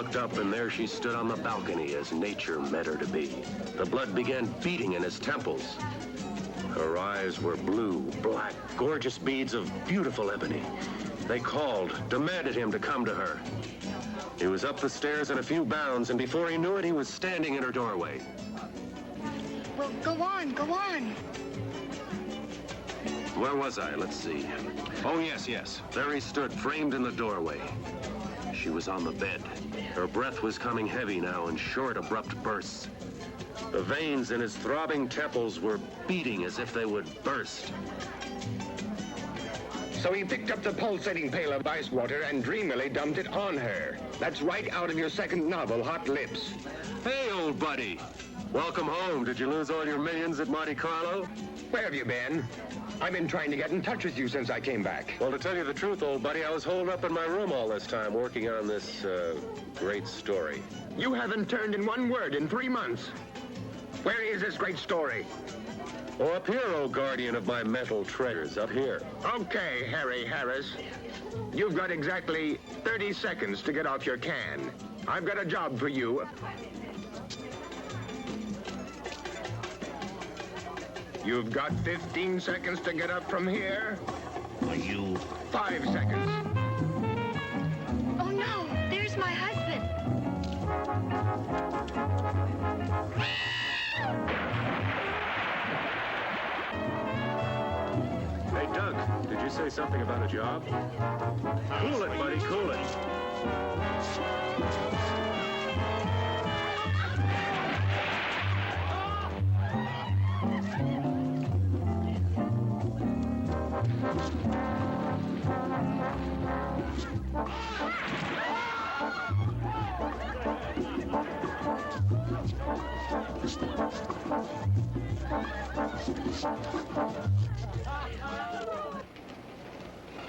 looked up, and there she stood on the balcony as nature meant her to be. The blood began beating in his temples. Her eyes were blue, black, gorgeous beads of beautiful ebony. They called, demanded him to come to her. He was up the stairs in a few bounds, and before he knew it, he was standing in her doorway. Well, go on, go on. Where was I? Let's see. Oh, yes. There he stood, framed in the doorway. She was on the bed. Her breath was coming heavy now in short, abrupt bursts. The veins in his throbbing temples were beating as if they would burst. So he picked up the pulsating pail of ice water and dreamily dumped it on her. That's right out of your second novel, Hot Lips. Hey, old buddy. Welcome home. Did you lose all your millions at Monte Carlo? Where have you been? I've been trying to get in touch with you since I came back. Well, to tell you the truth, old buddy, I was holed up in my room all this time working on this, great story. You haven't turned in one word in 3 months. Where is this great story? Oh, up here, oh guardian of my mental treasures, up here. Okay, Harry Harris. You've got exactly 30 seconds to get off your can. I've got a job for you. You've got 15 seconds to get up from here. Are you? 5 seconds. Oh, no, there's my husband. Hey, Doug, did you say something about a job? Cool it, buddy, cool it.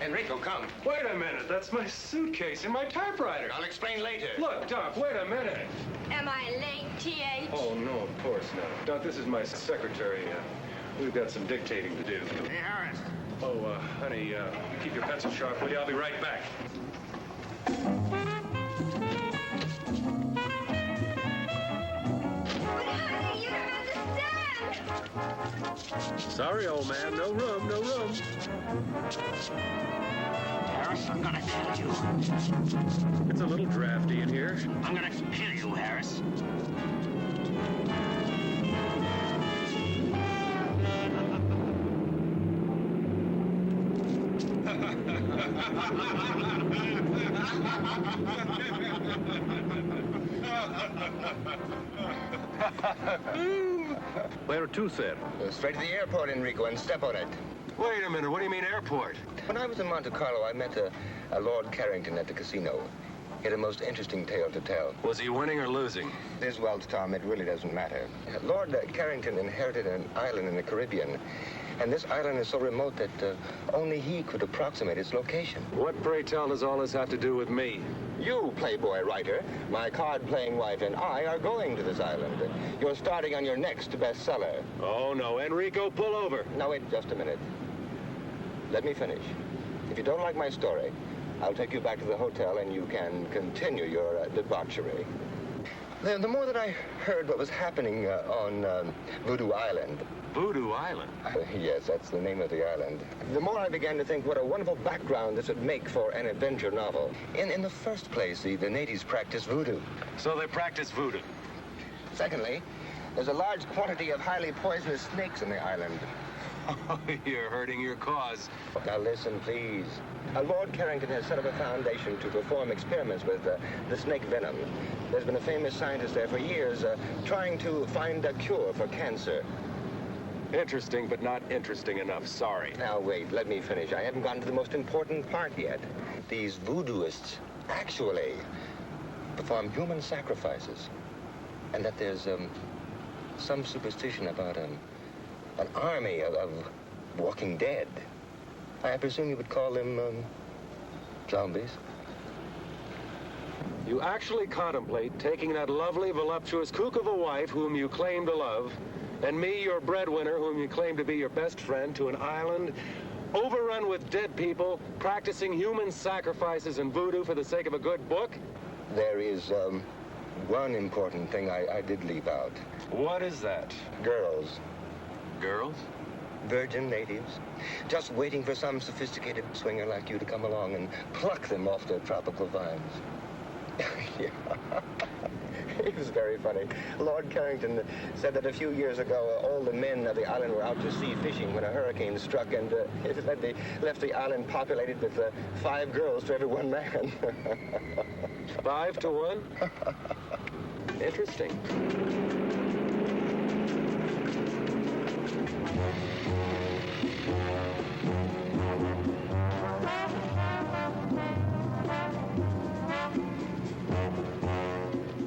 Enrico, come. Wait a minute, that's my suitcase and my typewriter. I'll explain later. Look, Doc, wait a minute. Am I late, T.H.? Oh, no, of course not. Doc, this is my secretary. We've got some dictating to do. Hey, Harris. Oh, honey, keep your pencil sharp, will you? I'll be right back. But, honey, you don't understand. Sorry, old man, no room, no room. Harris, I'm gonna kill you. It's a little drafty in here. I'm gonna kill you, Harris. Where to, sir? Straight to the airport, Enrico, and step on it. Wait a minute, what do you mean airport? When I was in Monte Carlo, I met a Lord Carrington at the casino. He had a most interesting tale to tell. Was he winning or losing? This, well, Tom, it really doesn't matter. Lord Carrington inherited an island in the Caribbean, and this island is so remote that only he could approximate its location. What, pray tell, does all this have to do with me? You, Playboy writer, my card-playing wife, and I are going to this island. You're starting on your next bestseller. Oh, no, Enrico, pull over. Now, wait just a minute. Let me finish. If you don't like my story, I'll take you back to the hotel and you can continue your debauchery. The more that I heard what was happening on Voodoo Island. Voodoo Island? Yes, that's the name of the island. The more I began to think what a wonderful background this would make for an adventure novel. In the first place, the natives practice voodoo. So they practice voodoo. Secondly, there's a large quantity of highly poisonous snakes on the island. You're hurting your cause. Now listen, please. Lord Carrington has set up a foundation to perform experiments with the snake venom. There's been a famous scientist there for years trying to find a cure for cancer. Interesting, but not interesting enough. Sorry. Now, wait, let me finish. I haven't gotten to the most important part yet. These voodooists actually perform human sacrifices. And that there's some superstition about an army of walking dead. I presume you would call them zombies. You actually contemplate taking that lovely, voluptuous kook of a wife whom you claim to love, and me, your breadwinner, whom you claim to be your best friend, to an island overrun with dead people, practicing human sacrifices and voodoo for the sake of a good book? There is one important thing I did leave out. What is that? Girls. Girls? Virgin natives. Just waiting for some sophisticated swinger like you to come along and pluck them off their tropical vines. Yeah. It was very funny. Lord Carrington said that a few years ago, all the men of the island were out to sea fishing when a hurricane struck, and it left the island populated with 5 girls to every one man. 5 to 1? Interesting.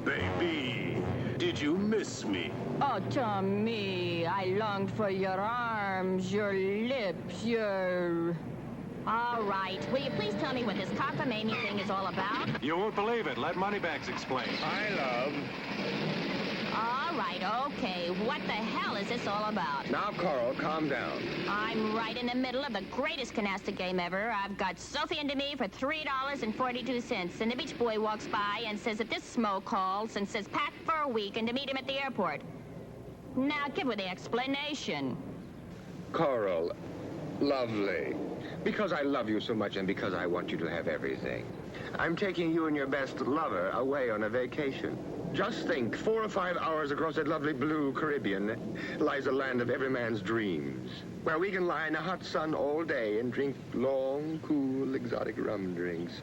Baby, did you miss me? Oh, Tommy, I longed for your arms, your lips, your... All right. Will you please tell me what this cockamamie thing is all about? You won't believe it. Let Moneybags explain. I love. All right, okay. What the hell is this all about? Now, Coral, calm down. I'm right in the middle of the greatest canasta game ever. I've got Sophie into me for $3.42, and the beach boy walks by and says that this smo calls and says pack for a week and to meet him at the airport. Now, give her the explanation. Coral, lovely. Because I love you so much and because I want you to have everything. I'm taking you and your best lover away on a vacation. Just think, 4 or 5 hours across that lovely blue Caribbean lies a land of every man's dreams, where we can lie in the hot sun all day and drink long, cool, exotic rum drinks.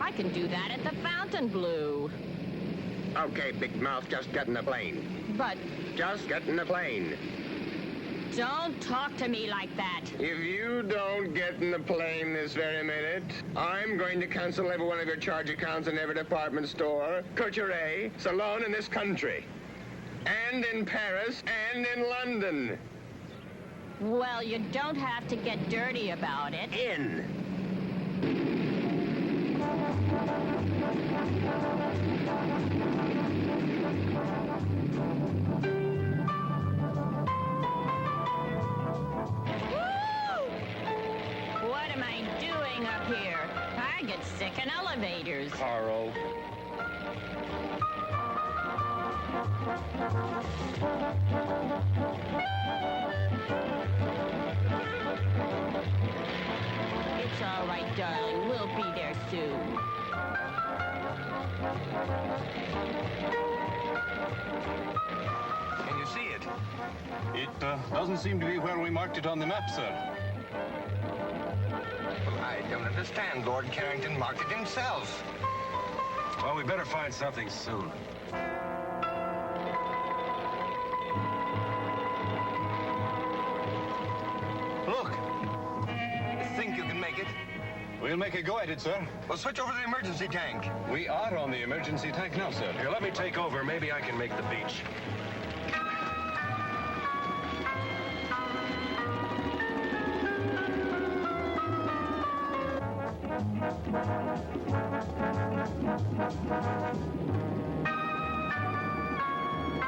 I can do that at the Fontainebleau. Okay, big mouth, just get in the plane. But Just get in the plane. don't talk to me like that. If you don't get in the plane this very minute, I'm going to cancel every one of your charge accounts in every department store, couture, salon in this country. And in Paris, and in London. Well, you don't have to get dirty about it. In. What am I doing up here? I get sick in elevators. Carl. It's all right, darling. We'll be there soon. Can you see it? It doesn't seem to be where we marked it on the map, sir. Well, I don't understand. Lord Carrington marked it himself. Well, we better find something soon. Look, You think you can make it? we'll make a go at it, sir. Well, switch over to the emergency tank. We are on the emergency tank now, sir. Here, let me take over. Maybe I can make the beach.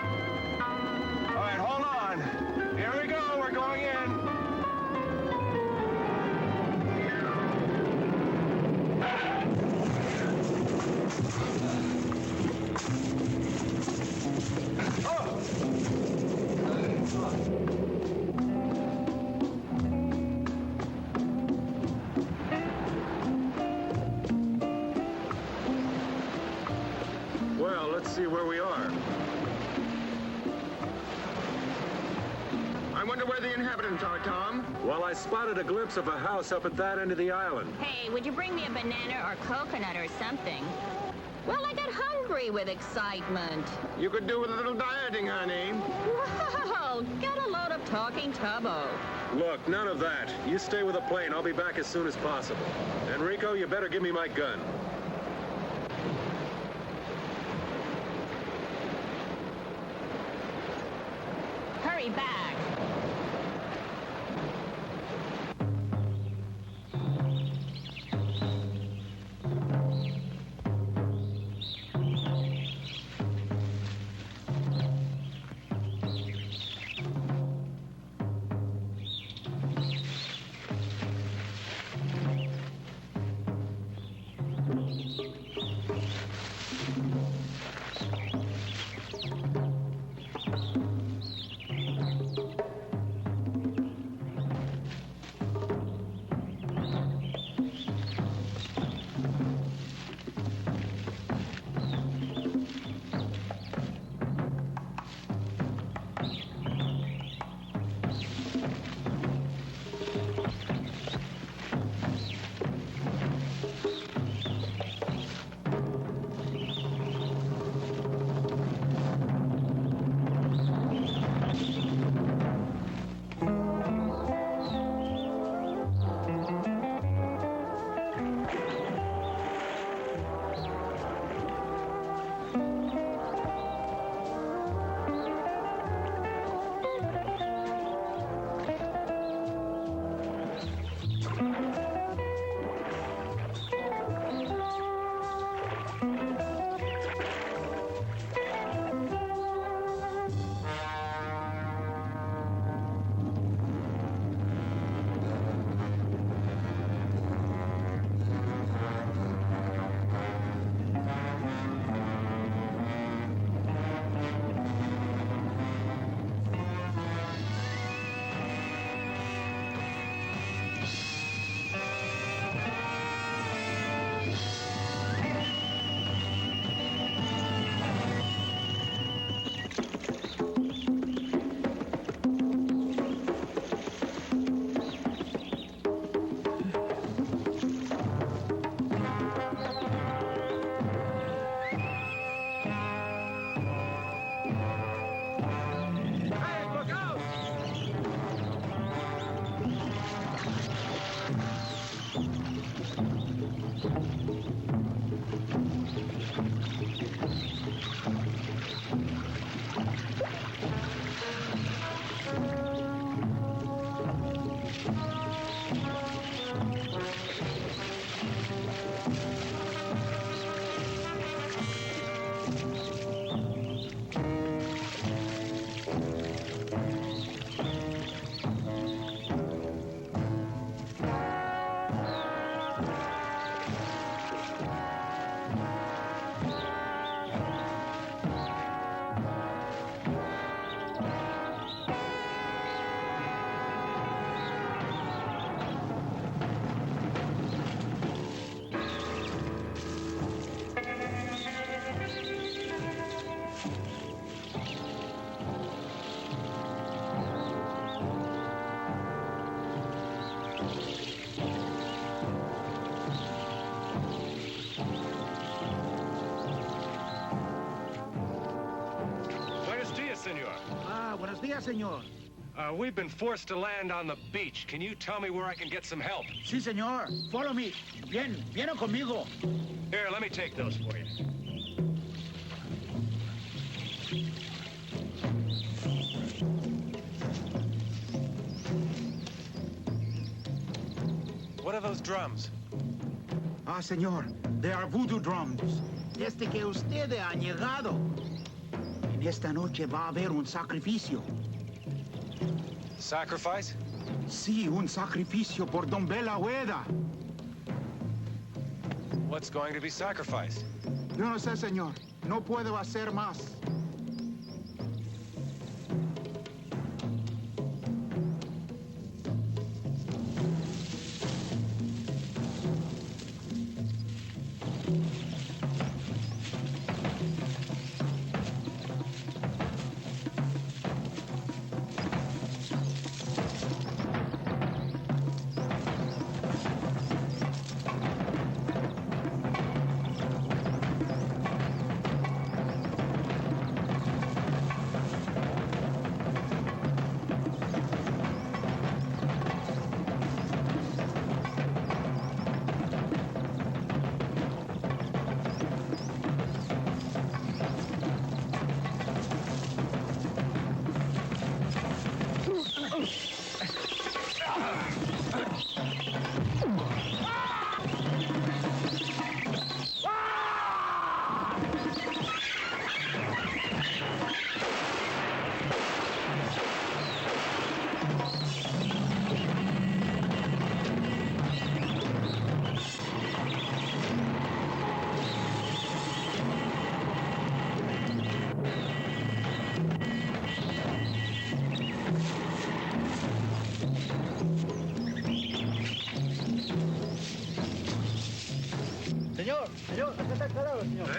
All right, hold on. Here we go. We're going in. Well, let's see where we are. I wonder where the inhabitants are, Tom. Well, I spotted a glimpse of a house up at that end of the island. Hey, would you bring me a banana or coconut or something? Well, I got hungry with excitement. You could do with a little dieting, honey. Well, get a load of talking tubbo. Look, none of that. You stay with the plane. I'll be back as soon as possible. Enrico, you better give me my gun. Hurry back. días, señor. We've been forced to land on the beach. Can you tell me where I can get some help? Sí, señor. Follow me. Viene conmigo. Here, let me take those for you. What are those drums? Ah, señor. They are voodoo drums. Desde que usted ha llegado. En esta noche va a haber un sacrificio. Sacrifice? Sí, un sacrificio por Don Bela Hueda. What's going to be sacrificed? Yo no sé, señor. No puedo hacer más. Señor, acá está el cadáver, señor.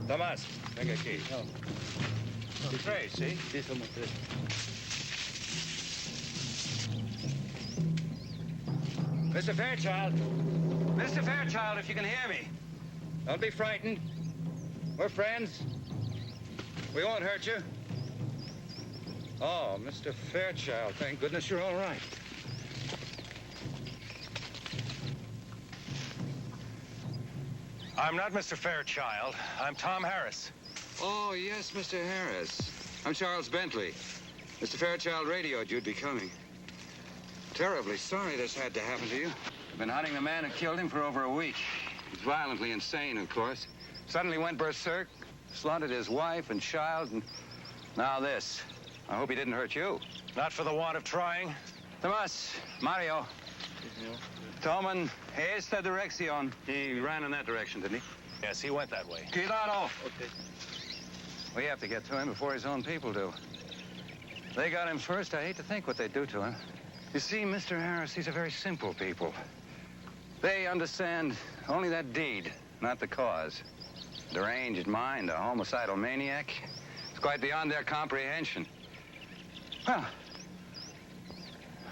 Tomás, venga aquí. Tres, ¿sí? Sí, somos tres. Mr. Fairchild. Mr. Fairchild, if you can hear me. Don't be frightened. We're friends. We won't hurt you. Oh, Mr. Fairchild, thank goodness you're all right. I'm not Mr. Fairchild. I'm Tom Harris. Oh, yes, Mr. Harris. I'm Charles Bentley. Mr. Fairchild radioed you'd be coming. Terribly sorry this had to happen to you. I've been hunting the man who killed him for over a week. He's violently insane, of course. Suddenly went berserk, slaughtered his wife and child, and now this. I hope he didn't hurt you. Not for the want of trying. Tomas, Mario. Toman, esta dirección. He ran in that direction, didn't he? Yes, he went that way. Cuidado. Okay. We have to get to him before his own people do. They got him first. I hate to think what they'd do to him. You see, Mr. Harris, these are very simple people. They understand only that deed, not the cause. Deranged mind, a homicidal maniac. It's quite beyond their comprehension. Well,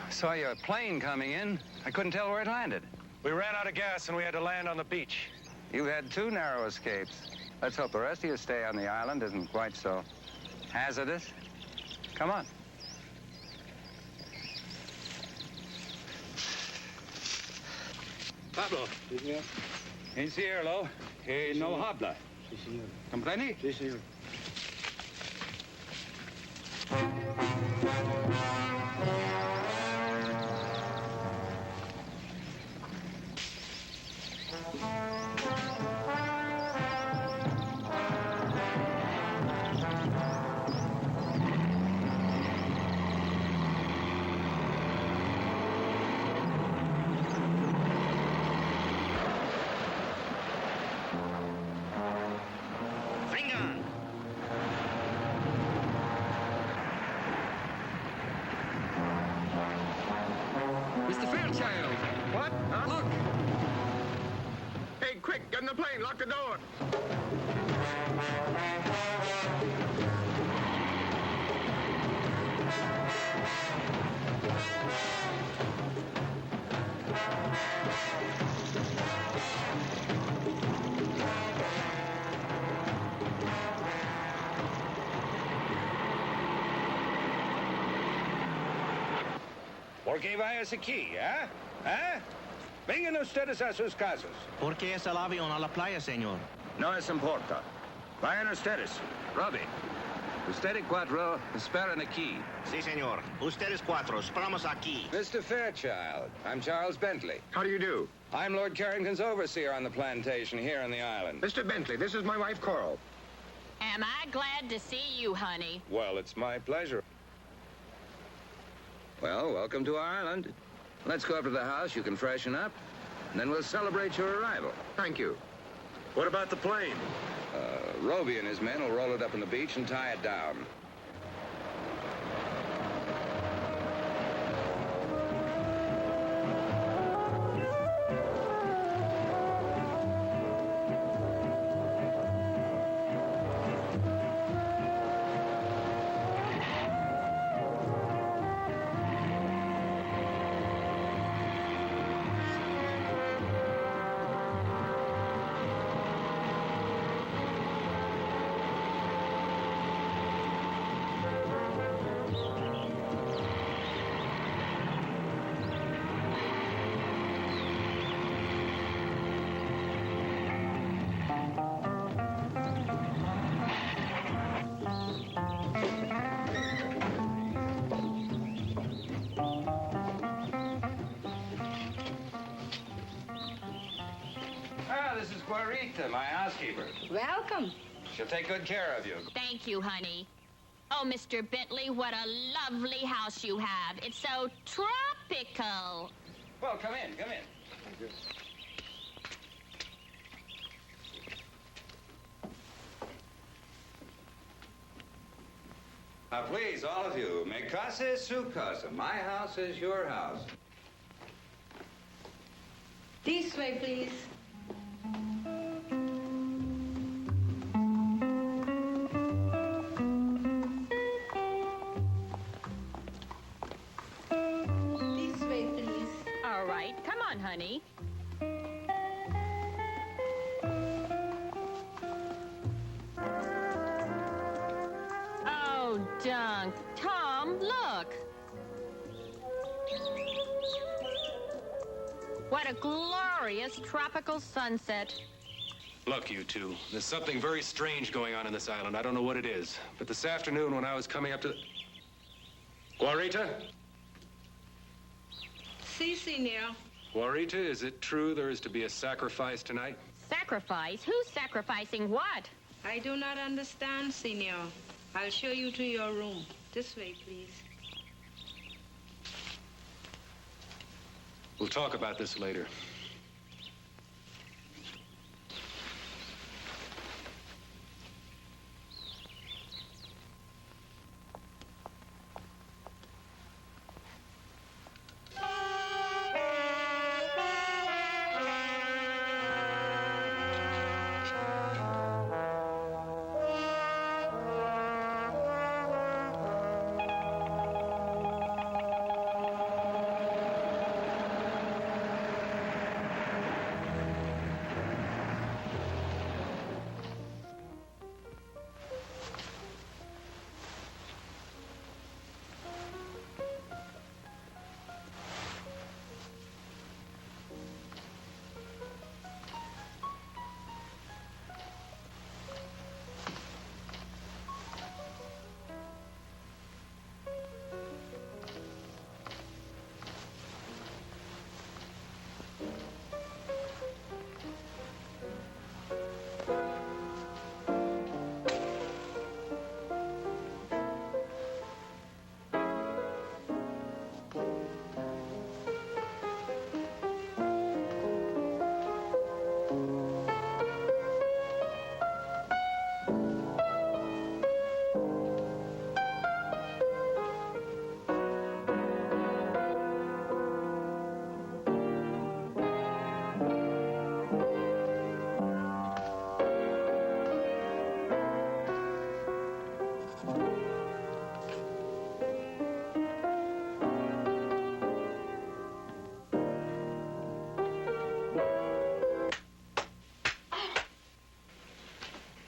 I saw your plane coming in. I couldn't tell where it landed. We ran out of gas and we had to land on the beach. You had two narrow escapes. Let's hope the rest of your stay on the island isn't quite so hazardous. Come on. Pablo. Sí, señor. Enciérralo. Que no habla. Sí, señor. ¿Comprende? Sí, señor. Mr. Fairchild. What? Huh? Look. Hey, quick, get in the plane. Lock the door. ¿Por qué vayas aquí, eh? ¿Eh? Vengan ustedes a sus casas. ¿Por qué es el avión a la playa, señor? No les importa. Vayan ustedes. Robbie, ustedes cuatro esperan aquí. Sí, señor. Ustedes cuatro, esperamos aquí. Mr. Fairchild, I'm Charles Bentley. How do you do? I'm Lord Carrington's overseer on the plantation here on the island. Mr. Bentley, this is my wife, Coral. Am I glad to see you, honey? Well, it's my pleasure. Well, welcome to our island. Let's go up to the house. You can freshen up, and then we'll celebrate your arrival. Thank you. What about the plane? Roby and his men will roll it up on the beach and tie it down. This is Guarita, my housekeeper. Welcome. She'll take good care of you. Thank you, honey. Oh, Mr. Bentley, what a lovely house you have. It's so tropical. Well, come in, come in. Now, please, all of you, mi casa es su casa. My house is your house. This way, please. This way, please. All right, come on, honey. Oh, Dunk. Tom, look. What a glorious tropical sunset. Look, you two, there's something very strange going on in this island. I don't know what it is. But this afternoon when I was coming up to the... Guarita? Si, senor. Guarita, is it true there is to be a sacrifice tonight? Sacrifice? Who's sacrificing what? I do not understand, senor. I'll show you to your room. This way, please. We'll talk about this later.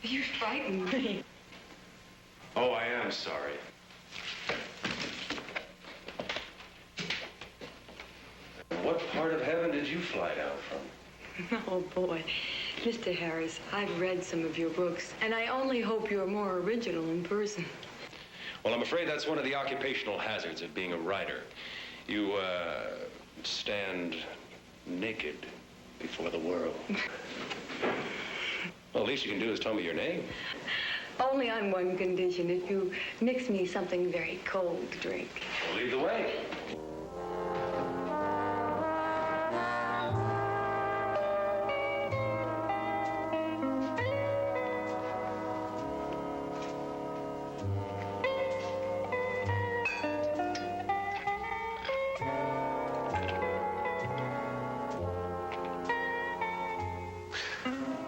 You frightened me. Oh, I am sorry. What part of heaven did you fly down from? Oh, boy. Mr. Harris, I've read some of your books, and I only hope you're more original in person. Well, I'm afraid that's one of the occupational hazards of being a writer. You, stand naked before the world. Well, the least you can do is tell me your name. Only on one condition, if you mix me something very cold to drink. Well, lead the way.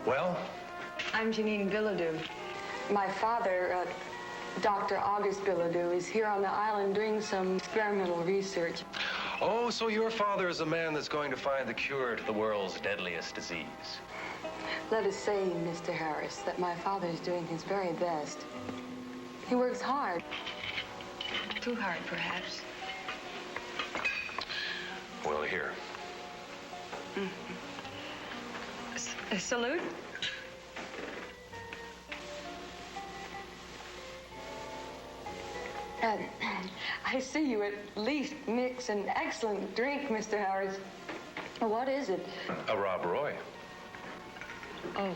Well? I'm Janine Bilodeau. My father, Dr. August Bilodeau, is here on the island doing some experimental research. Oh, so your father is the man that's going to find the cure to the world's deadliest disease. Let us say, Mr. Harris, that my father is doing his very best. He works hard. Too hard, perhaps. Well, here. A salute? I see you at least mix an excellent drink, Mr. Harris. What is it? A Rob Roy. Oh.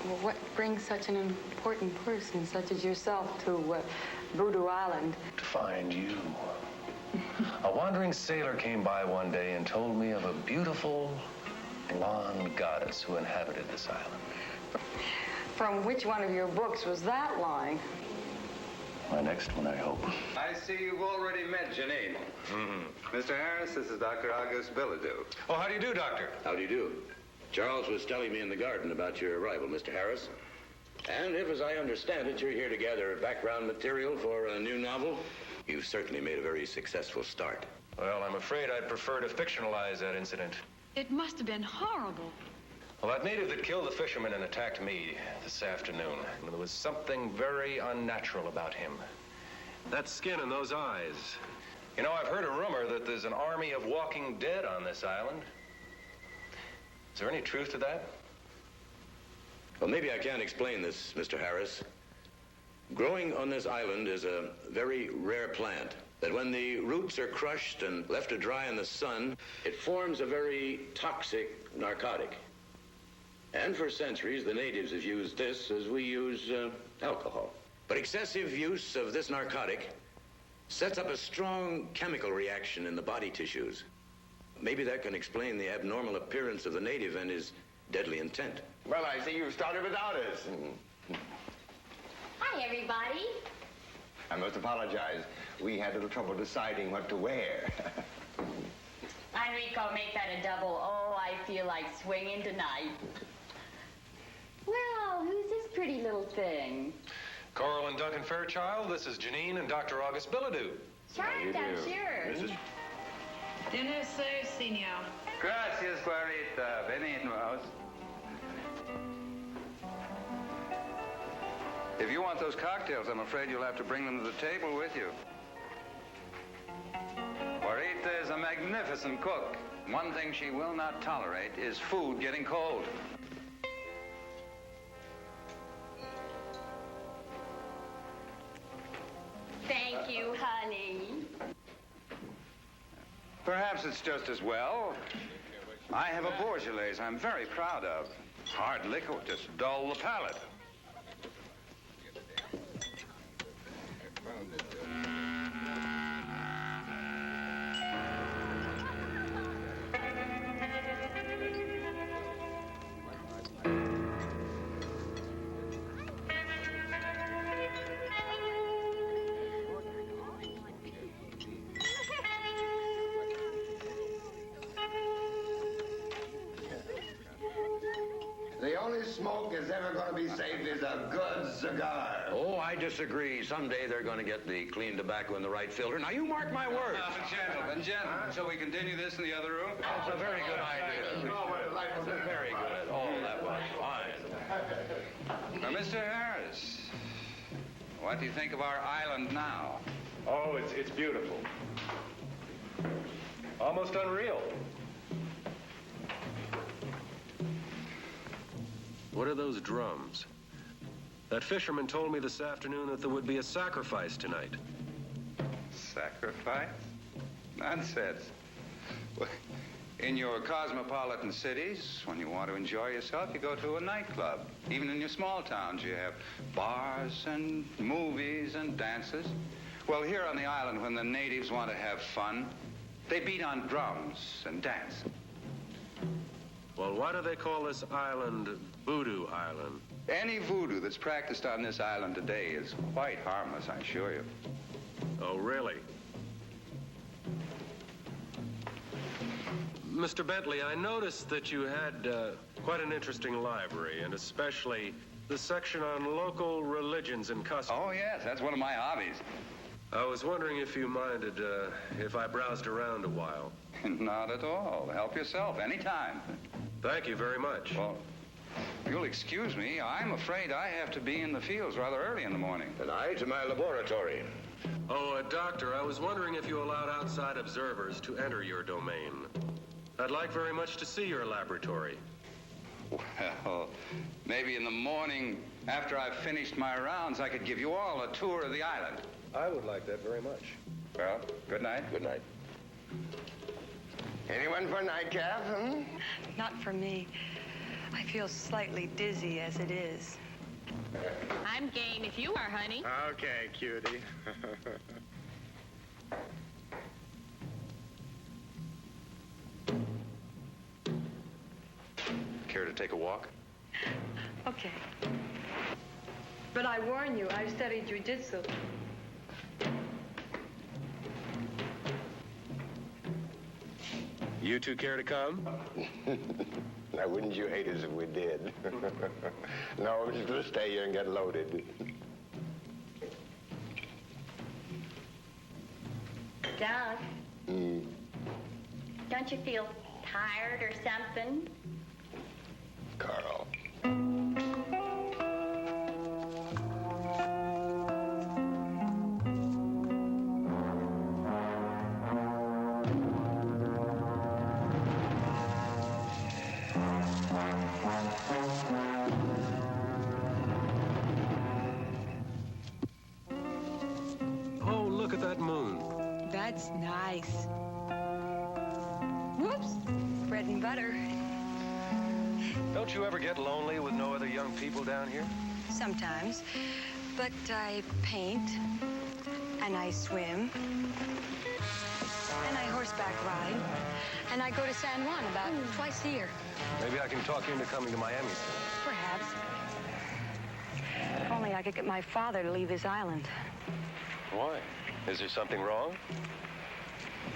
Well, what brings such an important person such as yourself to Voodoo Island? To find you. A wandering sailor came by one day and told me of a beautiful blonde goddess who inhabited this island. From which one of your books was that line? My next one, I hope. I see you've already met Janine. Mm-hmm. Mr. Harris, this is Dr. August Bilodeau. Oh, how do you do, Doctor? How do you do? Charles was telling me in the garden about your arrival, Mr. Harris. And if, as I understand it, you're here to gather background material for a new novel, you've certainly made a very successful start. Well, I'm afraid I'd prefer to fictionalize that incident. It must have been horrible. Well, that native that killed the fisherman and attacked me this afternoon, there was something very unnatural about him. That skin and those eyes. You know, I've heard a rumor that there's an army of walking dead on this island. Is there any truth to that? Well, maybe I can explain this, Mr. Harris. Growing on this island is a very rare plant that when the roots are crushed and left to dry in the sun, it forms a very toxic narcotic. And for centuries, the natives have used this as we use alcohol. But excessive use of this narcotic sets up a strong chemical reaction in the body tissues. Maybe that can explain the abnormal appearance of the native and his deadly intent. Well, I see you've started without us. Hi, everybody. I must apologize. We had a little trouble deciding what to wear. Enrico, make that a double. Oh, I feel like swinging tonight. Well, who's this pretty little thing? Coral and Duncan Fairchild, this is Janine and Dr. August Bilodeau. Charmed, I'm sure. Dinner served, Senor. Gracias, Clarita. Benignos. If you want those cocktails, I'm afraid you'll have to bring them to the table with you. Clarita is a magnificent cook. One thing she will not tolerate is food getting cold. Thank you, honey. Perhaps it's just as well. I have a Beaujolais I'm very proud of. Hard liquor will just dull the palate. The only smoke that's ever going to be safe is a good cigar. Oh, I disagree. Someday they're going to get the clean tobacco in the right filter. Now, you mark my words. Gentlemen, shall we continue this in the other room? That's a very good idea. Very good. Oh, that was fine. Now, Mr. Harris, what do you think of our island now? Oh, it's beautiful. Almost unreal. What are those drums? That fisherman told me this afternoon that there would be a sacrifice tonight. Sacrifice? Nonsense. Well, in your cosmopolitan cities, when you want to enjoy yourself, you go to a nightclub. Even in your small towns, you have bars and movies and dances. Well, here on the island, when the natives want to have fun, they beat on drums and dance. Well, why do they call this island Voodoo Island? Any voodoo that's practiced on this island today is quite harmless, I assure you. Oh, really? Mr. Bentley, I noticed that you had quite an interesting library, and especially the section on local religions and customs. Oh, yes, that's one of my hobbies. I was wondering if you minded if I browsed around a while. Not at all. Help yourself anytime. Thank you very much. Well, you'll excuse me. I'm afraid I have to be in the fields rather early in the morning. And I to my laboratory. Oh, Doctor, I was wondering if you allowed outside observers to enter your domain. I'd like very much to see your laboratory. Well, maybe in the morning, after I've finished my rounds, I could give you all a tour of the island. I would like that very much. Well, good night. Good night. Anyone for a nightcap, hmm? Not for me. I feel slightly dizzy as it is. I'm game if you are, honey. Okay, cutie. Care to take a walk? Okay. But I warn you, I've studied jujitsu. You two care to come? Now, wouldn't you hate us if we did? No, we're just going to stay here and get loaded. Doug, don't you feel tired or something? Carl. Oh, look at that moon. That's nice. Whoops. Bread and butter. Don't you ever get lonely with no other young people down here? Sometimes. But I paint, and I swim, and I horseback ride, and I go to San Juan about twice a year. Maybe I can talk you into coming to Miami soon. Perhaps. If only I could get my father to leave this island. Why? Is there something wrong?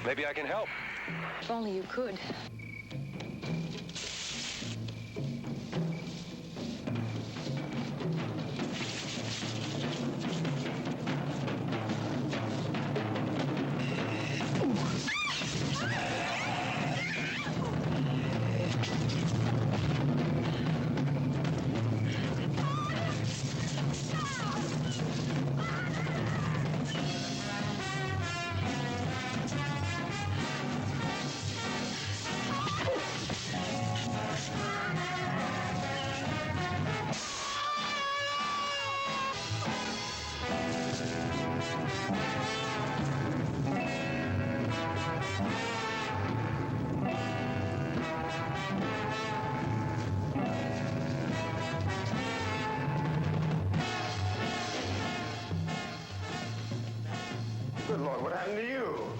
Maybe I can help. If only you could. Good Lord, what happened to you?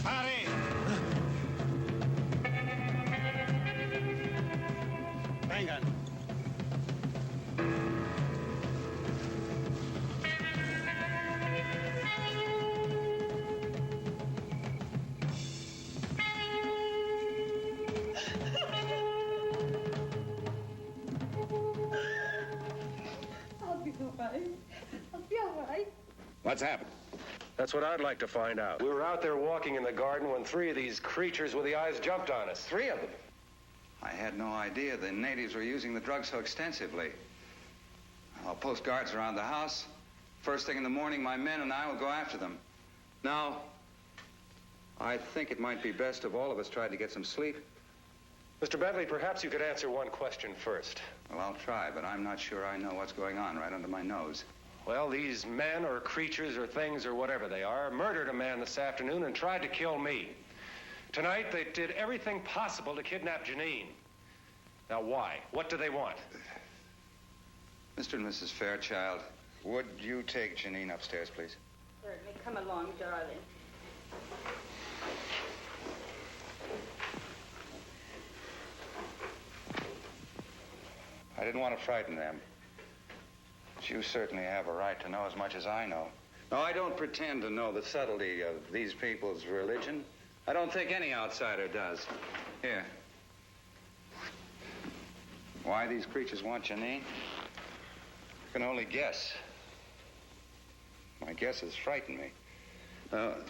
Harry! Vengan. I'll be all right. I'll be all right. What's happened? That's what I'd like to find out. We were out there walking in the garden when 3 of these creatures with the eyes jumped on us. 3 of them. I had no idea the natives were using the drug so extensively. I'll post guards around the house. First thing in the morning, my men and I will go after them. Now, I think it might be best if all of us tried to get some sleep. Mr. Bentley, perhaps you could answer one question first. Well, I'll try, but I'm not sure I know what's going on right under my nose. Well, these men or creatures or things or whatever they are murdered a man this afternoon and tried to kill me. Tonight, they did everything possible to kidnap Janine. Now, why? What do they want? Mr. and Mrs. Fairchild, would you take Janine upstairs, please? Certainly. Come along, darling. I didn't want to frighten them. But you certainly have a right to know as much as I know. No, I don't pretend to know the subtlety of these people's religion. I don't think any outsider does. Here. Why these creatures want Janine? I can only guess. My guesses frighten me.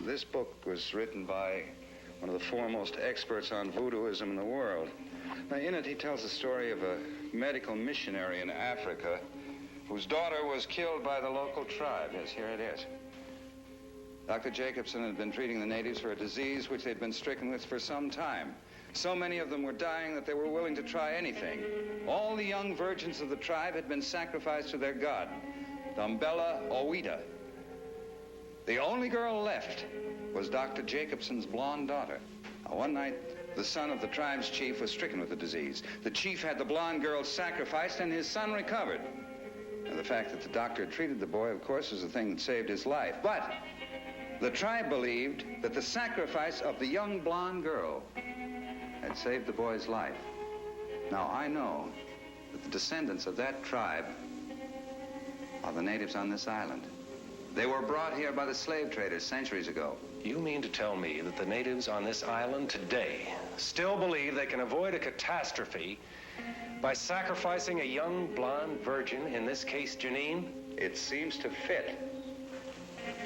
This book was written by one of the foremost experts on voodooism in the world. Now, in it, he tells the story of a medical missionary in Africa whose daughter was killed by the local tribe. Yes, here it is. Dr. Jacobson had been treating the natives for a disease which they'd been stricken with for some time. So many of them were dying that they were willing to try anything. All the young virgins of the tribe had been sacrificed to their god, Dumbella Owita. The only girl left was Dr. Jacobson's blonde daughter. Now, one night, the son of the tribe's chief was stricken with the disease. The chief had the blonde girl sacrificed, and his son recovered. Now, the fact that the doctor had treated the boy, of course, was the thing that saved his life. But the tribe believed that the sacrifice of the young blonde girl had saved the boy's life. Now, I know that the descendants of that tribe are the natives on this island. They were brought here by the slave traders centuries ago. You mean to tell me that the natives on this island today still believe they can avoid a catastrophe by sacrificing a young blonde virgin, in this case, Janine? It seems to fit.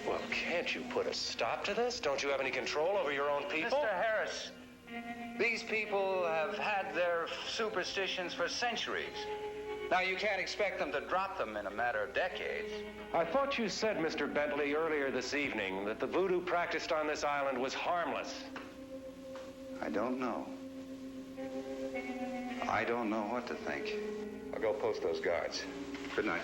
Well, can't you put a stop to this? Don't you have any control over your own people? Mr. Harris, these people have had their superstitions for centuries. Now, you can't expect them to drop them in a matter of decades. I thought you said, Mr. Bentley, earlier this evening that the voodoo practiced on this island was harmless. I don't know. I don't know what to think. I'll go post those guards. Good night.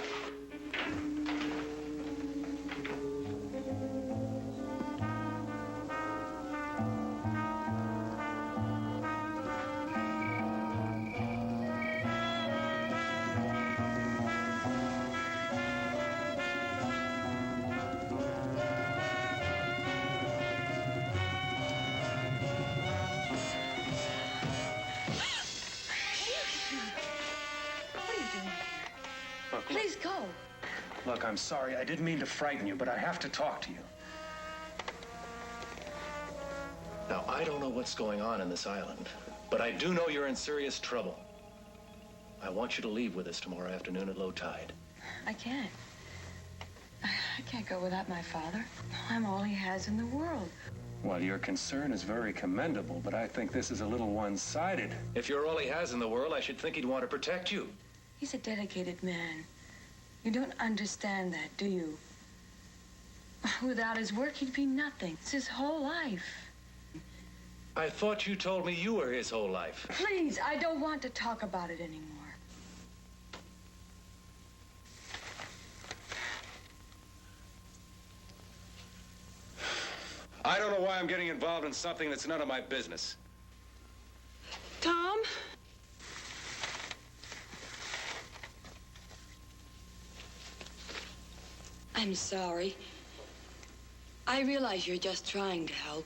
Please go. Look, I'm sorry. I didn't mean to frighten you, but I have to talk to you. Now, I don't know what's going on in this island, but I do know you're in serious trouble. I want you to leave with us tomorrow afternoon at low tide. I can't. I can't go without my father. I'm all he has in the world. Well, your concern is very commendable, but I think this is a little one-sided. If you're all he has in the world, I should think he'd want to protect you. He's a dedicated man. You don't understand that, do you? Without his work, he'd be nothing. It's his whole life. I thought you told me you were his whole life. Please, I don't want to talk about it anymore. I don't know why I'm getting involved in something that's none of my business. Tom? I'm sorry. I realize you're just trying to help.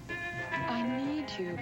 I need you.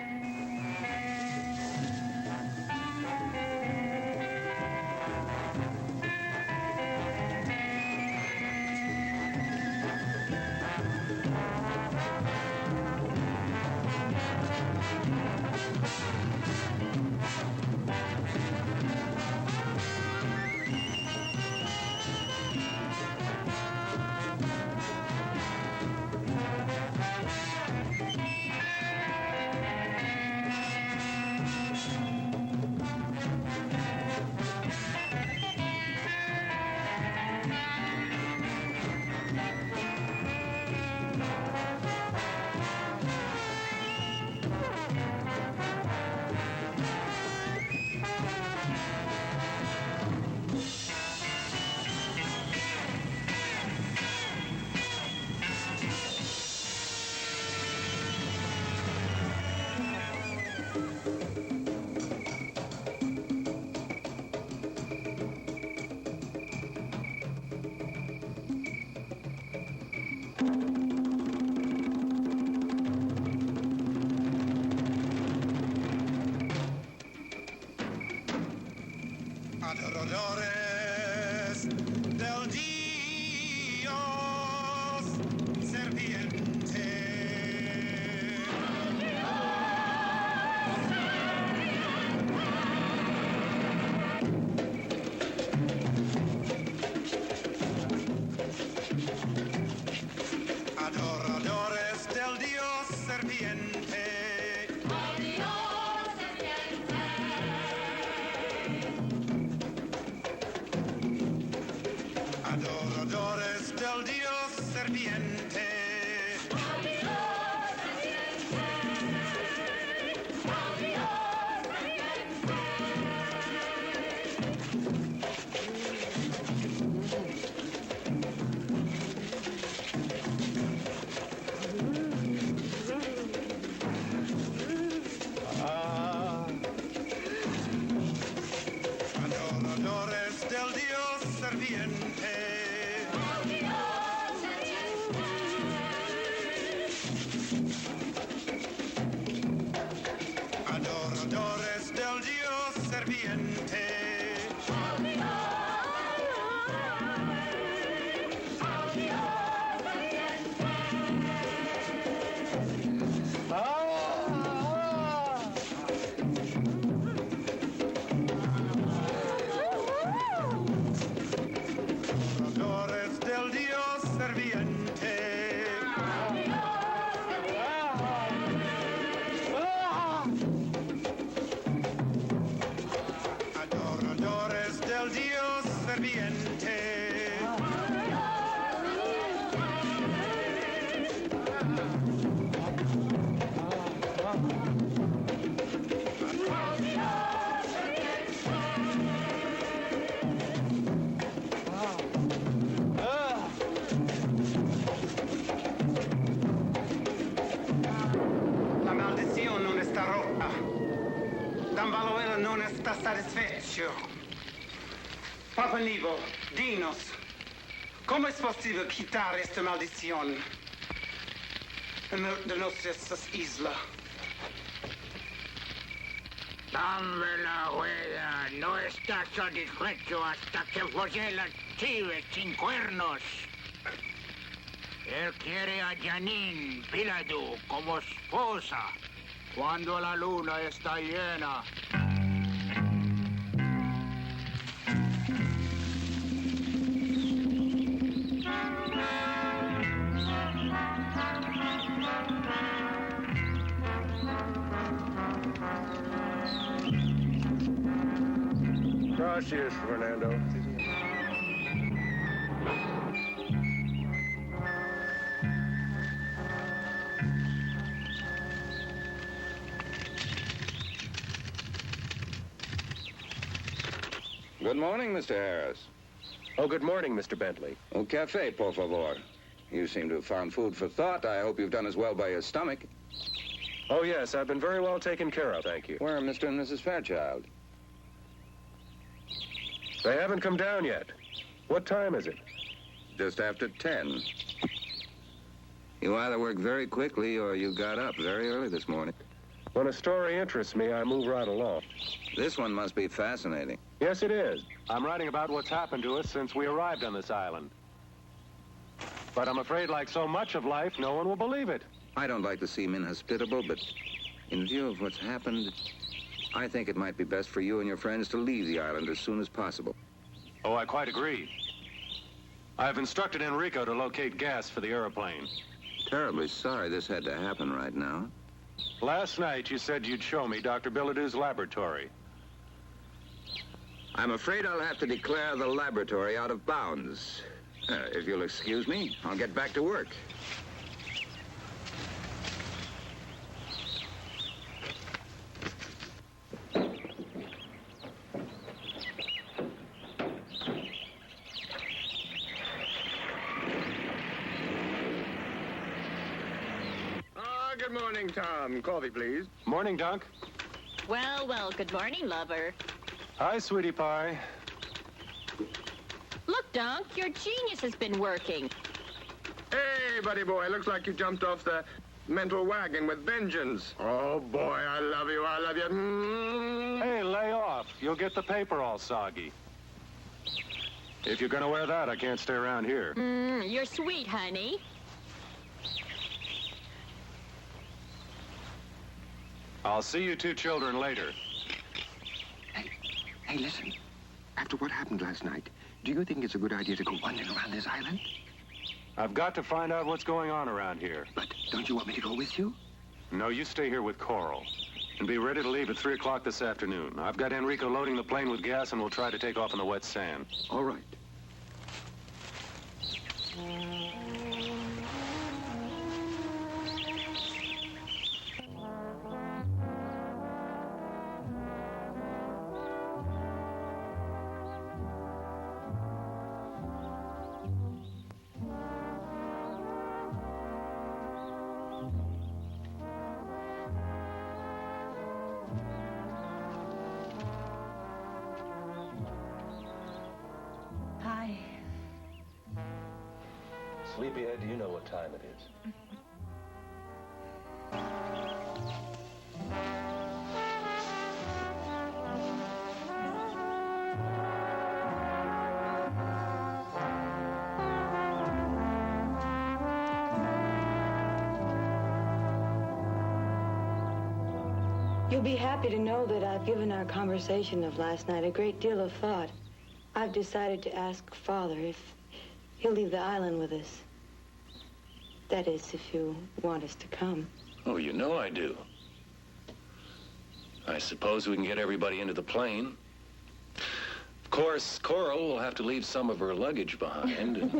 serviente. Adoradores del Dios serviente. Adoradores del Dios serviente. Adoradores del Dios serviente. La maldición non está rota. Dambaluela non está satisfecho. Papa Nivo, dinos, ¿cómo es posible quitar esta maldición de nuestras islas? Dambaluela no está satisfecho hasta que folle las chives sin cuernos. Él quiere a Janine Piladu como esposa cuando la luna está llena. Gracias, Fernando. Good morning, Mr. Harris. Oh, good morning, Mr. Bentley. Un café, por favor. You seem to have found food for thought. I hope you've done as well by your stomach. Oh, yes, I've been very well taken care of, thank you. Where are Mr. and Mrs. Fairchild? They haven't come down yet. What time is it? Just after 10. You either work very quickly or you got up very early this morning. When a story interests me, I move right along. This one must be fascinating. Yes, it is. I'm writing about what's happened to us since we arrived on this island. But I'm afraid, like so much of life, no one will believe it. I don't like to seem inhospitable, but in view of what's happened, I think it might be best for you and your friends to leave the island as soon as possible. Oh, I quite agree. I've instructed Enrico to locate gas for the airplane. Terribly sorry this had to happen right now. Last night, you said you'd show me Dr. Billadue's laboratory. I'm afraid I'll have to declare the laboratory out of bounds. If you'll excuse me, I'll get back to work. Good morning, Tom. Coffee, please. Morning, Dunk. Well, well, good morning, lover. Hi, sweetie pie. Look, Dunk, your genius has been working. Hey, buddy boy, looks like you jumped off the mental wagon with vengeance. Oh, boy, I love you, I love you. Hey, lay off. You'll get the paper all soggy. If you're gonna wear that, I can't stay around here. You're sweet, honey. I'll see you two children later. Hey, listen. After what happened last night, do you think it's a good idea to go wandering around this island? I've got to find out what's going on around here. But don't you want me to go with you? No, you stay here with Coral. And be ready to leave at 3 o'clock this afternoon. I've got Enrico loading the plane with gas, and we'll try to take off on the wet sand. All right. Sleepyhead, do you know what time it is? You'll be happy to know that I've given our conversation of last night a great deal of thought. I've decided to ask Father if he'll leave the island with us. That is, if you want us to come. Oh, you know I do. I suppose we can get everybody into the plane. Of course, Coral will have to leave some of her luggage behind.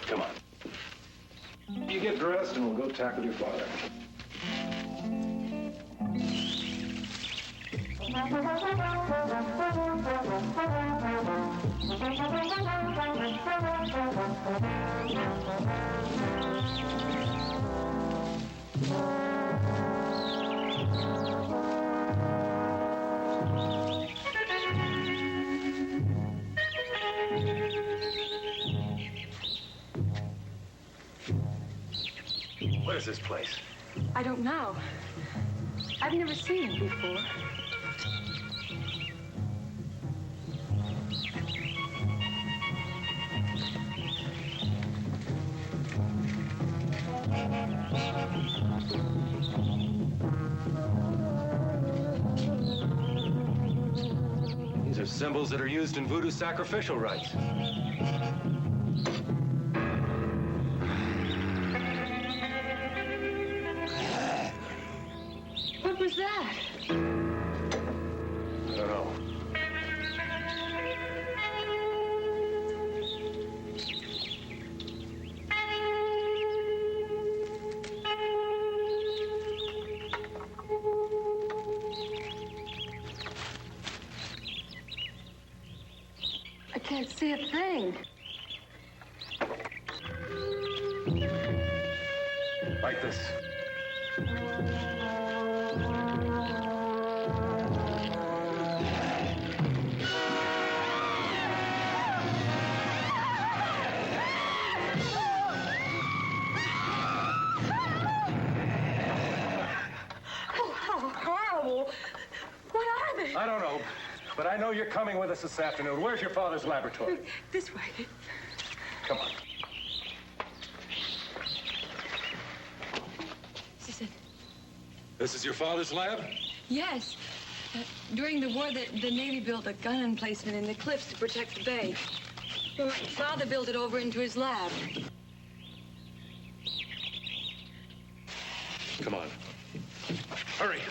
Come on. You get dressed and we'll go tackle your father. What is this place? I don't know. I've never seen it before. These are symbols that are used in voodoo sacrificial rites. What was that? I don't know. I can't see a thing. Like this. Oh, how horrible. What are they? I don't know, but I know you're coming with us this afternoon. Where's your father's laboratory? This way. Come on. This is it. This is your father's lab? Yes. During the war, the Navy built a gun emplacement in the cliffs to protect the bay. Well, my father built it over into his lab. Come on. Hurry.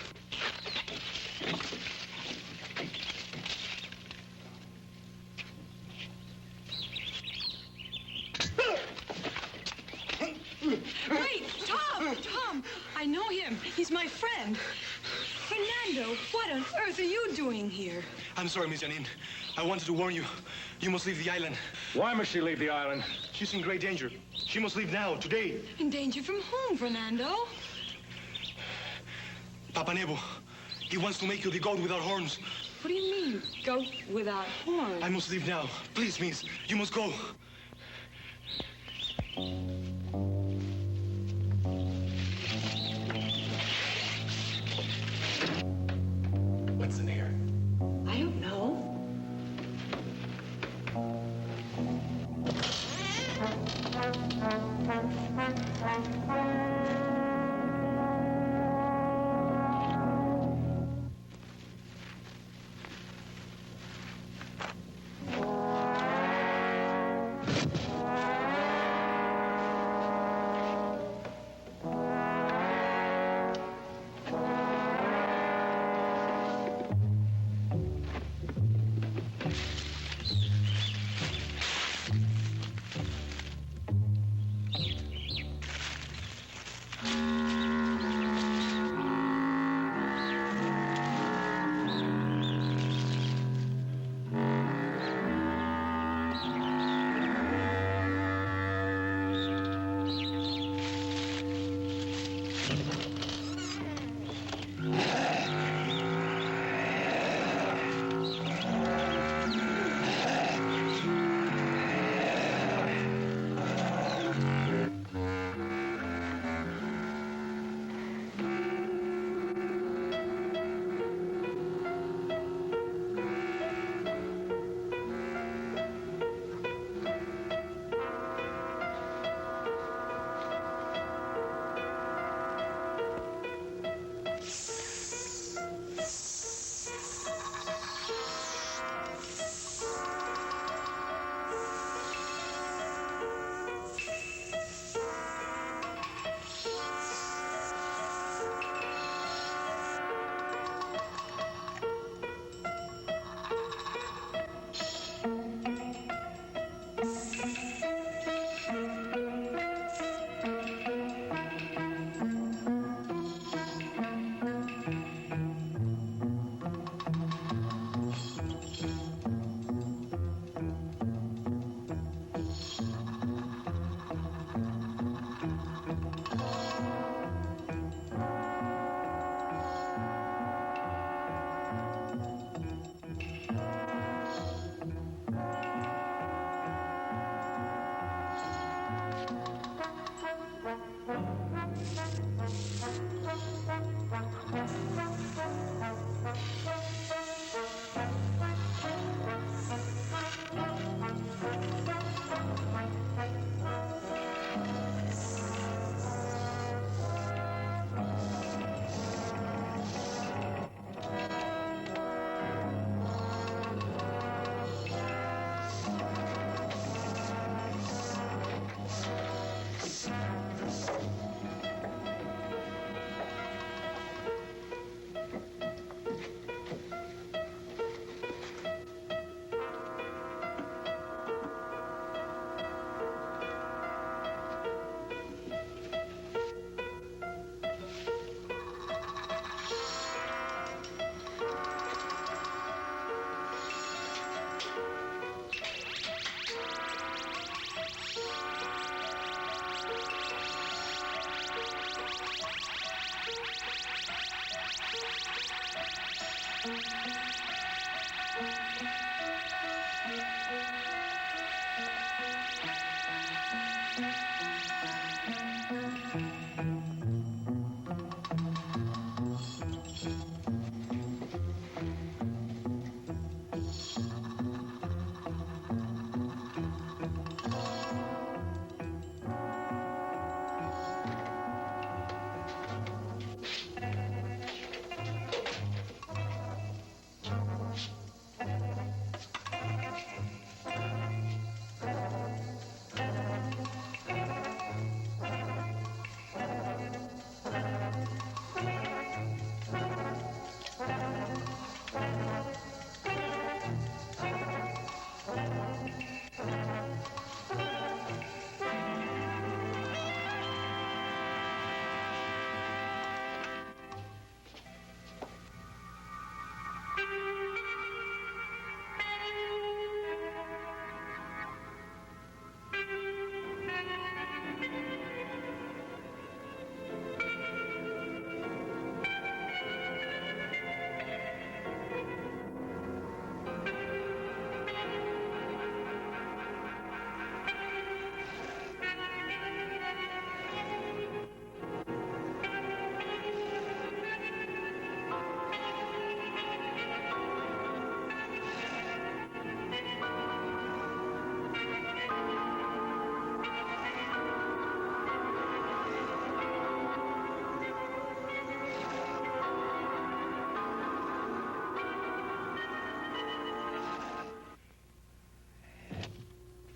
Wait, Tom! I know him. He's my friend. Fernando, what on earth are you doing here? I'm sorry, Miss Janine. I wanted to warn you. You must leave the island. Why must she leave the island? She's in great danger. She must leave now, today. In danger from whom, Fernando? Papa Nebo. He wants to make you the goat without horns. What do you mean, goat without horns? I must leave now. Please, miss. You must go. What's in here? I don't know.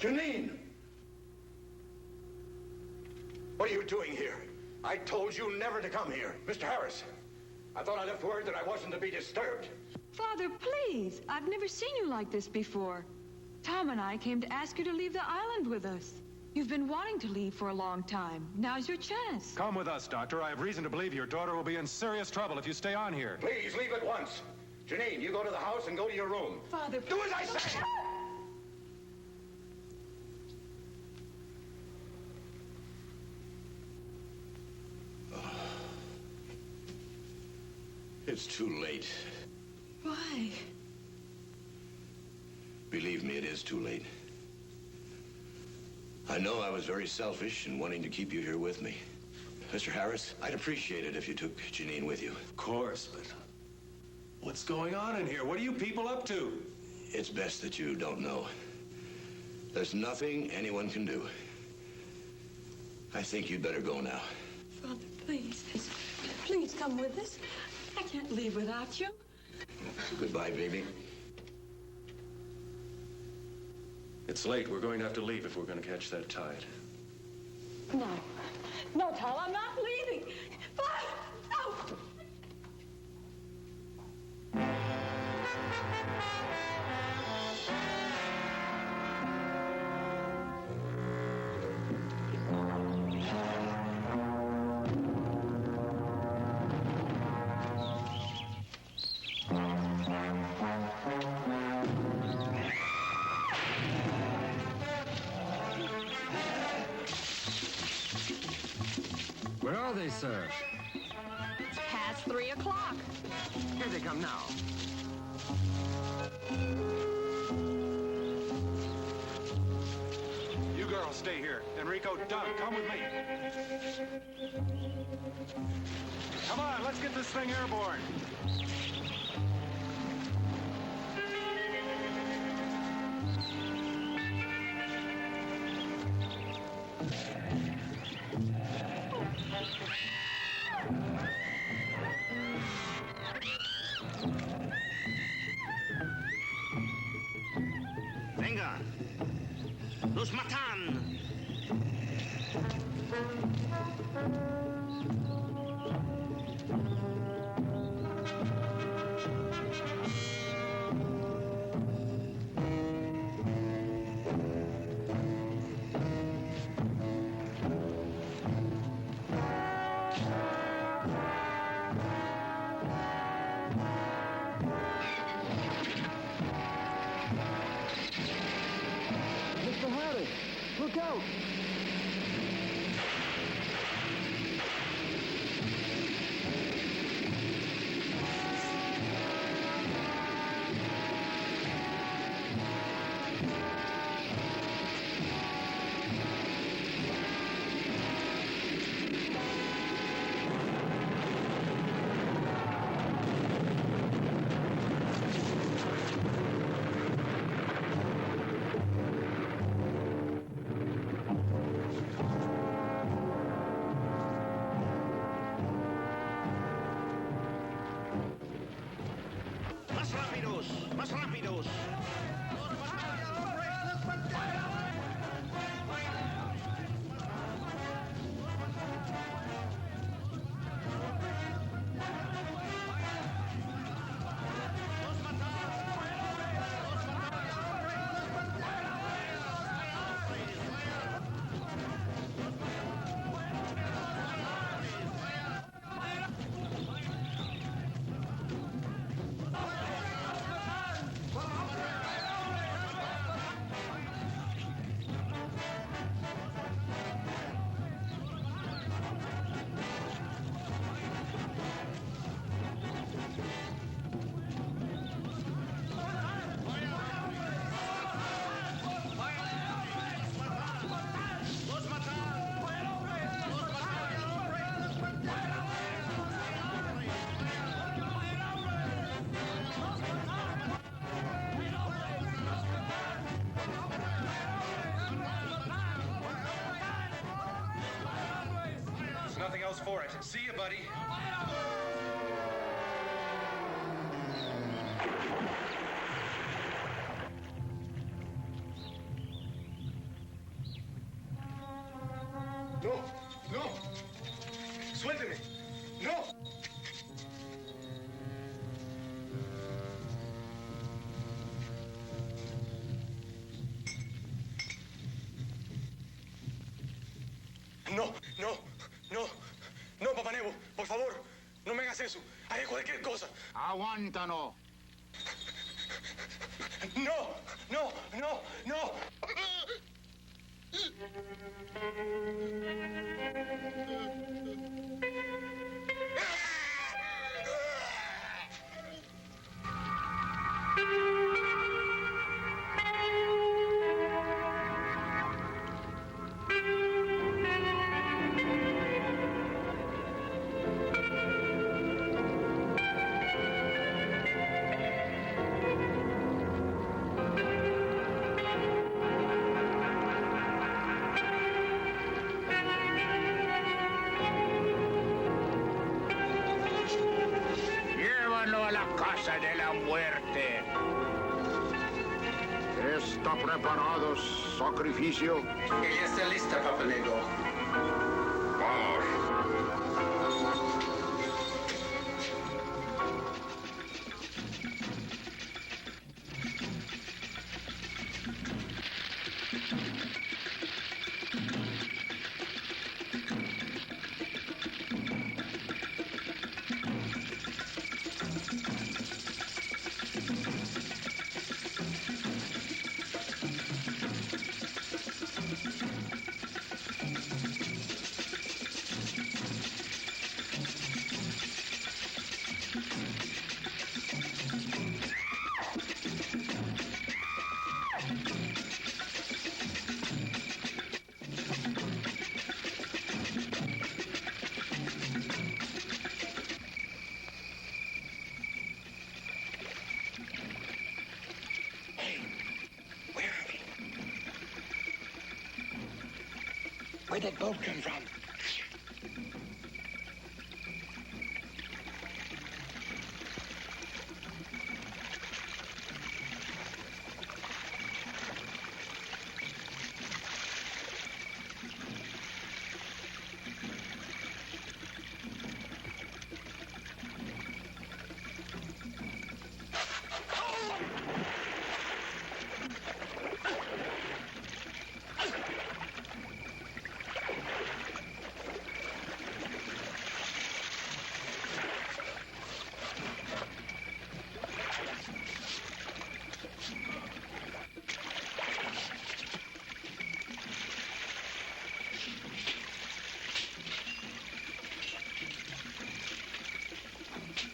Janine! What are you doing here? I told you never to come here. Mr. Harris, I thought I left word that I wasn't to be disturbed. Father, please. I've never seen you like this before. Tom and I came to ask you to leave the island with us. You've been wanting to leave for a long time. Now's your chance. Come with us, Doctor. I have reason to believe your daughter will be in serious trouble if you stay on here. Please, leave at once. Janine, you go to the house and go to your room. Father, do as I say! It's too late. Why? Believe me, it is too late. I know I was very selfish in wanting to keep you here with me. Mr. Harris, I'd appreciate it if you took Janine with you. Of course, but what's going on in here? What are you people up to? It's best that you don't know. There's nothing anyone can do. I think you'd better go now. Father, please. Please come with us. I can't leave without you. Goodbye, baby. It's late. We're going to have to leave if we're going to catch that tide. No. No, Tom, I'm not leaving. Father, no! Where are they, sir? It's past 3 o'clock. Here they come now. You girls stay here. Enrico, Doug, come with me. Come on, let's get this thing airborne. Venga. Los matan. Mr. Harris, look out! Más rápidos, más rápidos. There's nothing else for it. See you, buddy. No, no, no, Papá Nebo, por favor, no me hagas eso. Haré cualquier cosa. Aguántalo. No, no, no, no. Llévalo a la casa de la muerte. ¿Está preparado sacrificio? Ella está lista, Papa Nego. Vamos. Where'd that boat come from?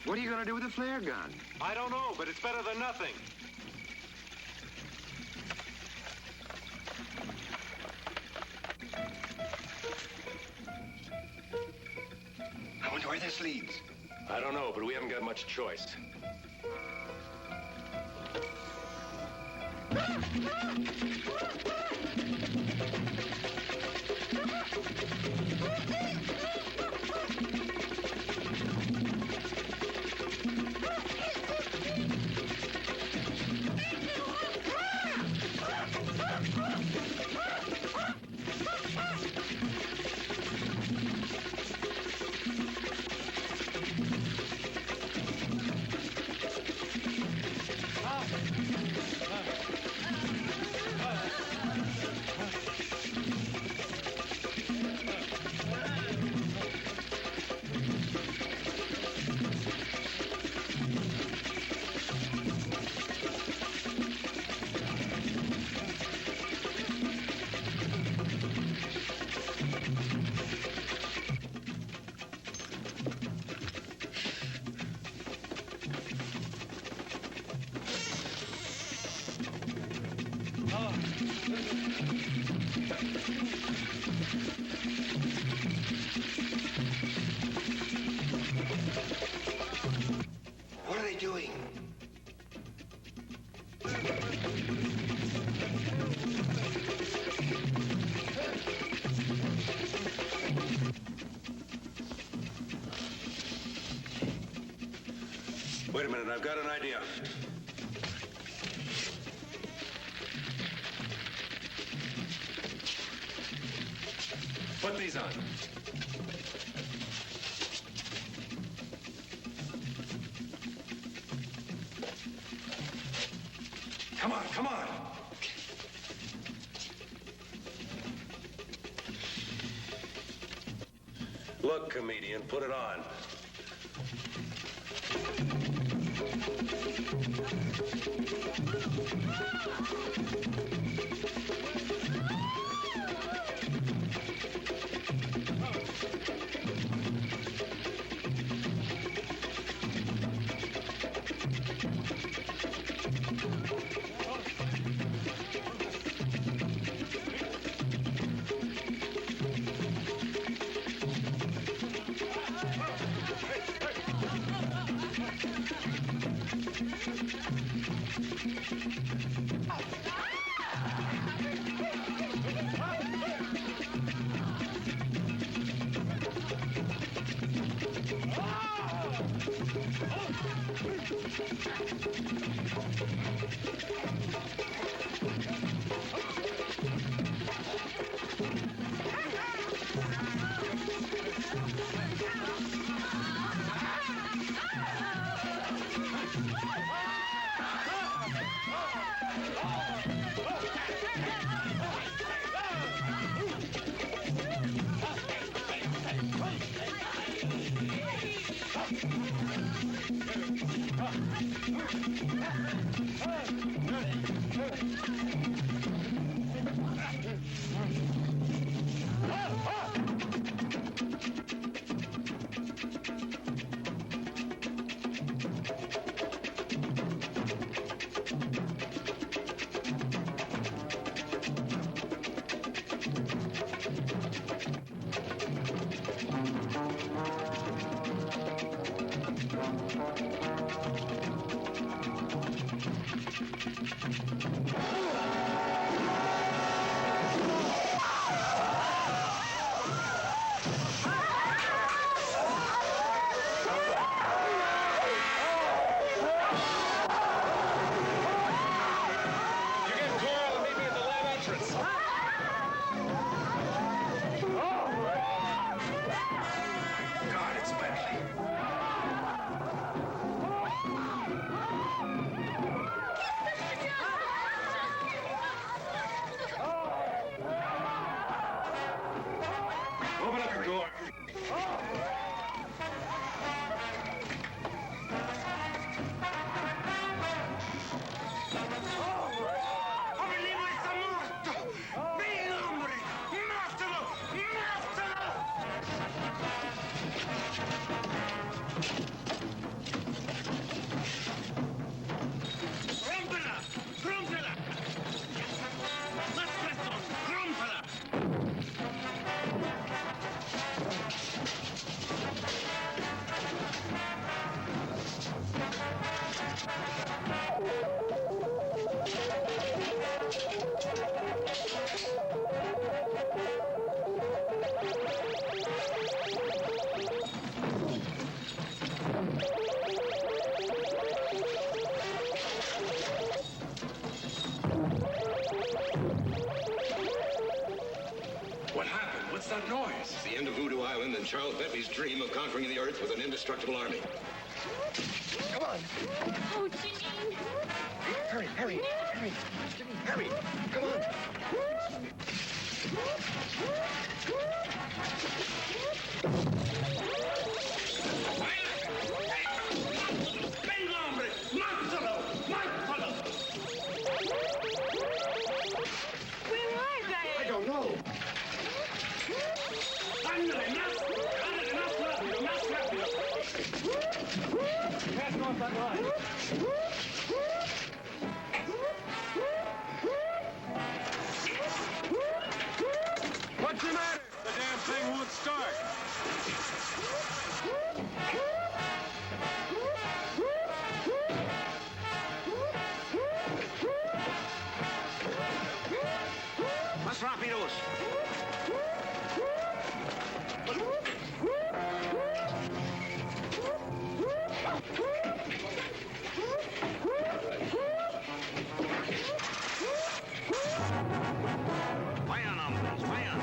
What are you going to do with a flare gun? I don't know, but it's better than nothing. I wonder where this leads. I don't know, but we haven't got much choice. What are they doing? Wait a minute, I've got an idea. Put these on. Come on, come on. Look, comedian, put it on. Open up the door. What happened? What's that noise? It's the end of Voodoo Island and Charles Beppy's dream of conquering the Earth with an indestructible army. Come on. Oh, Janine. Hurry, hurry, hurry. Jimmy, hurry. Come on. Venga, hombre! ¡Mátalo! ¡Mátalo! Where are they? I don't know. ¡Ándale, más! ¡Ándale, más rápido, más rápido! Pass off that line. What's the matter? The damn thing won't start. ¡Más rápidos! Vayan, hombres, vayan.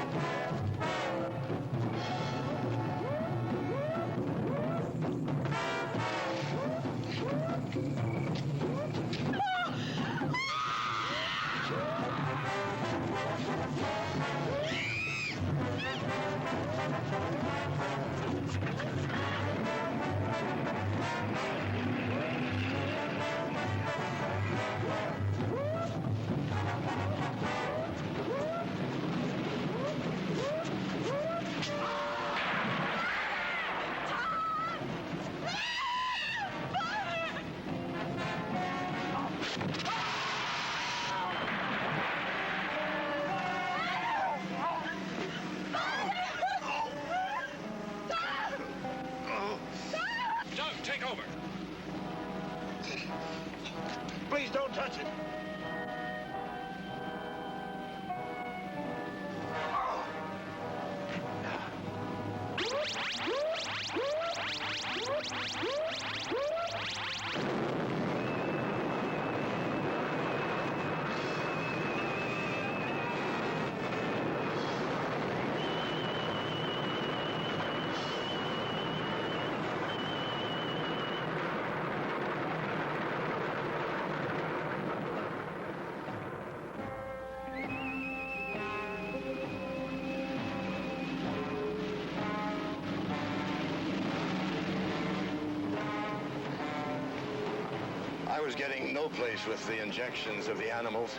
was getting no place with the injections of the animals.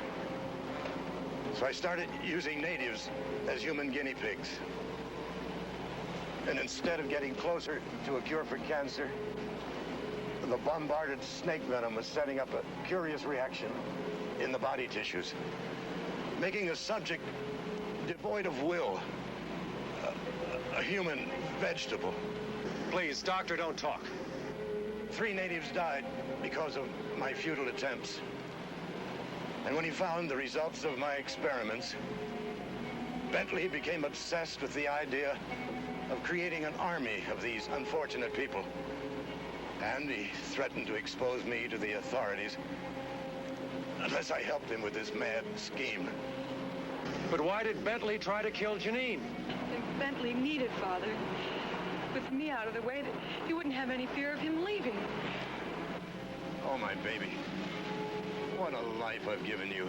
So I started using natives as human guinea pigs. And instead of getting closer to a cure for cancer, the bombarded snake venom was setting up a curious reaction in the body tissues, making the subject devoid of will, a human vegetable. Please, doctor, don't talk. 3 natives died because of my futile attempts. And when he found the results of my experiments, Bentley became obsessed with the idea of creating an army of these unfortunate people. And he threatened to expose me to the authorities unless I helped him with this mad scheme. But why did Bentley try to kill Janine? If Bentley needed Father, with me out of the way, that he wouldn't have any fear of him leaving. Oh, my baby. What a life I've given you.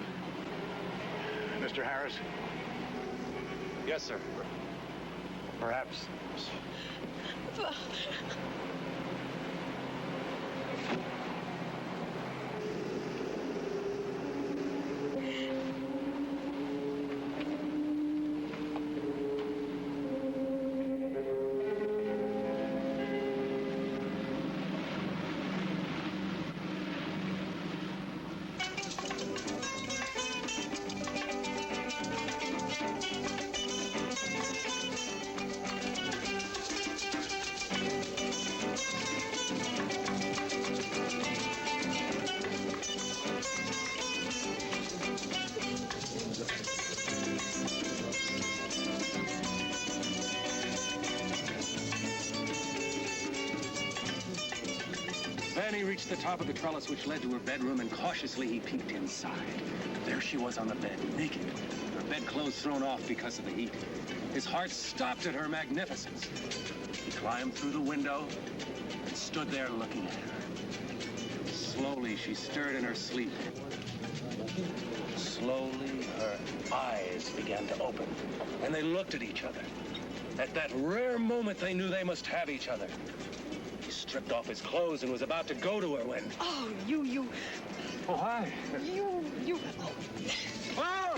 Mr. Harris? Yes, sir. Perhaps. Father. Then he reached the top of the trellis which led to her bedroom, and cautiously he peeked inside. There she was on the bed, naked, her bedclothes thrown off because of the heat. His heart stopped at her magnificence. He climbed through the window and stood there looking at her. Slowly, she stirred in her sleep. Slowly, her eyes began to open, and they looked at each other. At that rare moment, they knew they must have each other. He stripped off his clothes and was about to go to her when... Oh, you... Oh, hi. You... Oh!